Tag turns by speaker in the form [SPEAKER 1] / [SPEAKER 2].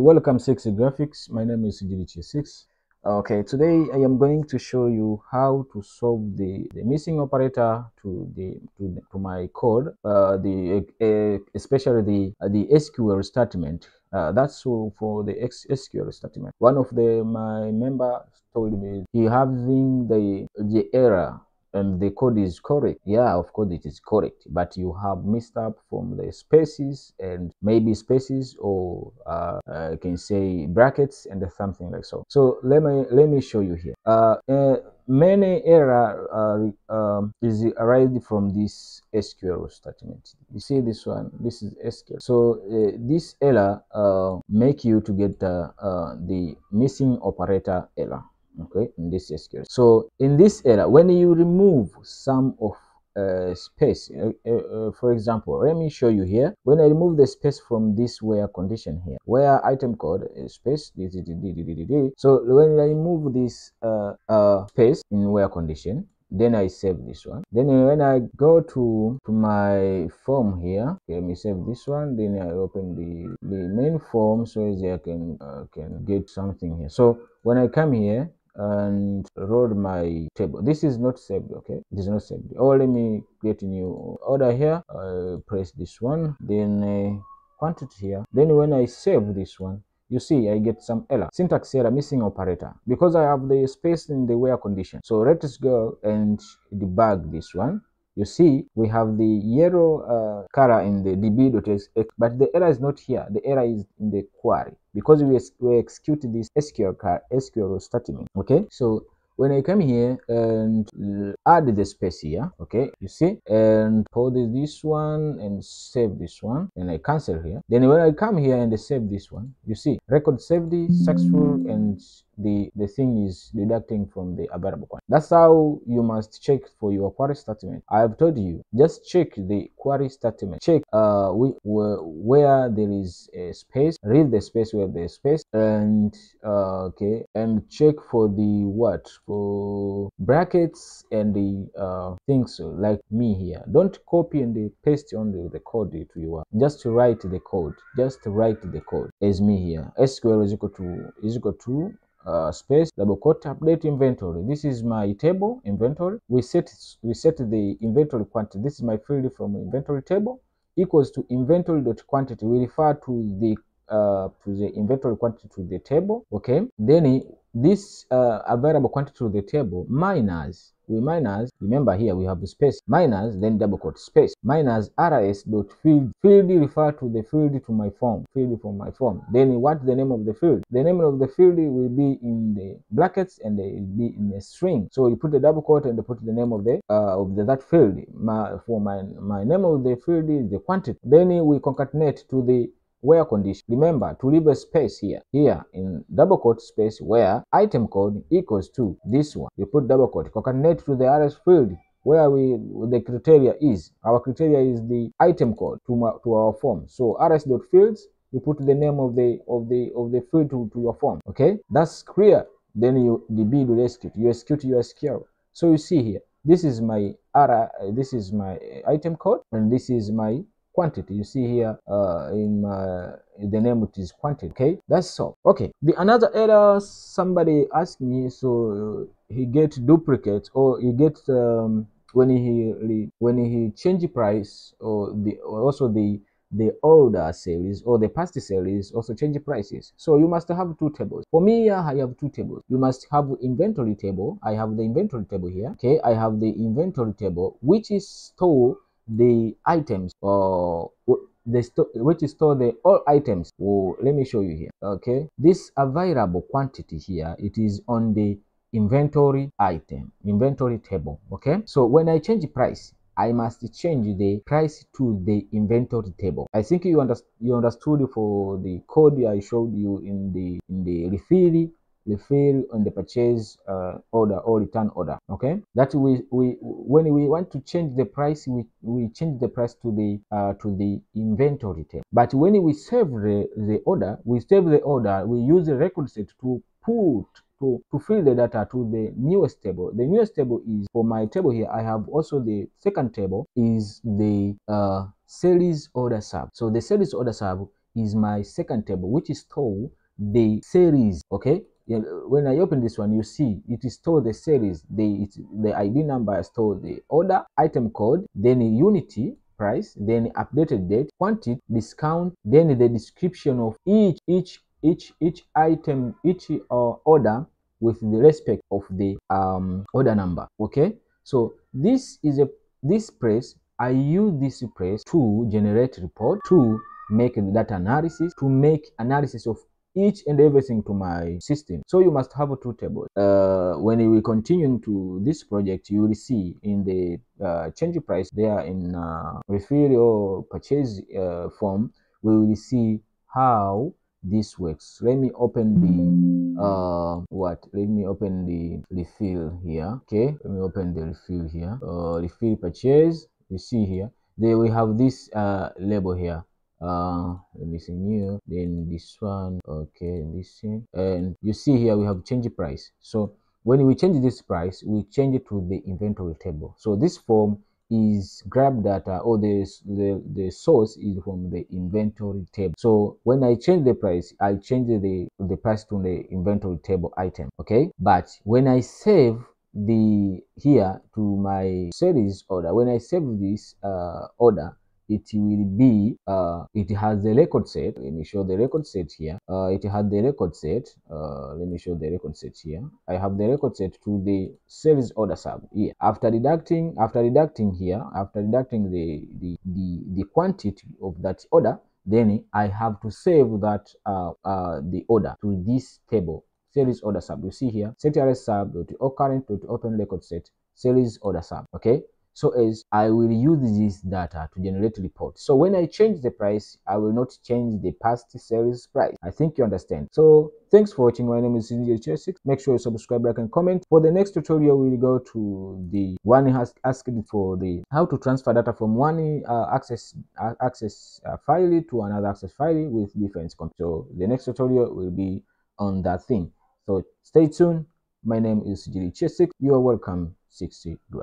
[SPEAKER 1] welcome Sexy Graphics. My name is GDT6. Okay, today I am going to show you how to solve the missing operator to my code, especially the SQL statement. That's for the SQL statement. One of my members told me he having the error and the code is correct. Yeah, of course it is correct, but you have messed up from the spaces and maybe spaces, or I can say brackets and something like so. So let me show you here. Many error is arised from this SQL statement. You see this one, this is SQL. So this error make you to get the missing operator error. Okay, in this SQL. So in this error, when you remove some of space, for example, let me show you here. When I remove the space from this where condition here, where item code space, so when I remove this space in where condition, then I save this one. Then when I go to my form here, okay, let me save this one. Then I open the main form so as I can get something here. So when I come here and load my table, this is not saved. Okay, it is not saved. Oh, let me create a new order here. Press this one, then quantity here. Then when I save this one, you see I get some error, syntax error, missing operator, because I have the space in the where condition. So let us go and debug this one. You see we have the yellow color in the db.txt, but the error is not here. The error is in the query, because we execute this SQL statement. Okay, so when I come here and add the space here, okay, you see, and pause this one and save this one, and I cancel here. Then when I come here and save this one, you see record saved successful, and the thing is deducting from the available quantity. That's how you must check for your query statement. I have told you, just check the query statement, check where there is a space, read the space where there is space, and okay, and check for the what, for brackets and the things like me here. Don't copy and paste on the code to your, just write the code, as me here. SQL is equal to space double quote update inventory. This is my table inventory. We set the inventory quantity. This is my field from inventory table, equals to inventory.quantity. We refer to the inventory quantity to the table. Okay, then this available quantity to the table minus, remember here we have the space, minus, then double quote space, minus rs dot field refer to the field to my form, field from my form. Then what the name of the field? The name of the field will be in the brackets and it will be in a string. So you put the double quote and put the name of that field. My name of the field is the quantity. Then we concatenate to the where condition. Remember to leave a space here in double quote space, where item code equals to this one. You put double quote, concatenate to the rs field where the criteria is. Our criteria is the item code to our form. So rs dot fields, you put the name of the field to your form. Okay, that's clear. Then you db will execute. You execute your SQL. So you see here, this is my this is my item code, and this is my quantity. You see here in the name, it is quantity. Okay, that's all. Okay, the another error somebody asked me, so he get duplicate, or he get when he change price, or also the older series or the past series also change prices. So you must have two tables. For me here, I have two tables. You must have inventory table. I have the inventory table here. Okay, I have the inventory table which is store the items, or which is store the all items. Oh, let me show you here. Okay, this available quantity here, it is on the inventory table. Okay, so when I change price, I must change the price to the inventory table. I think you understood for the code I showed you in the refill on the purchase order or return order. Okay, that when we want to change the price, we change the price to the inventory table. But when we save the order, we use the record set to put to fill the data to the newest table. The newest table is, for my table here, I have also the second table is the series order sub. So the series order sub is my second table, which is store the series. Okay, when I open this one, you see it is store the series, the ID number, store the order, item code, then unity, price, then updated date, quantity, discount, then the description of each item, each order with the respect of the order number. Okay, so this press, I use this press to generate report, to make the data analysis, to make analysis of each and everything to my system. So you must have two tables. When we continue to this project, you will see in the change price there in refill or purchase form, we will see how this works. Let me open the let me open the refill here. Okay, let me open the refill here. Refill purchase, you see here, there we have this label here. Let me see new, then this one, okay, this thing, and you see here we have change price. So when we change this price, we change it to the inventory table. So this form is grab data, or the source is from the inventory table. So when I change the price, I change the price to the inventory table item. Okay, but when I save the here to my series order, when I save this order, it will be it has the record set. Let me show the record set here. It had the record set. Let me show the record set here. I have the record set to the sales order sub here. After deducting here, after deducting the quantity of that order, then I have to save that the order to this table, sales order sub. You see here, CTRS sub current open record set sales order sub. Okay, so as I will use this data to generate report. So when I change the price, I will not change the past sales price. I think you understand. So thanks for watching. My name is Chesik. Make sure you subscribe, like, and comment. For the next tutorial, we'll go to the one has asked for the how to transfer data from one access file to another access file with different content. So the next tutorial will be on that thing. So stay tuned. My name is Chesik. You are welcome. 60 grams.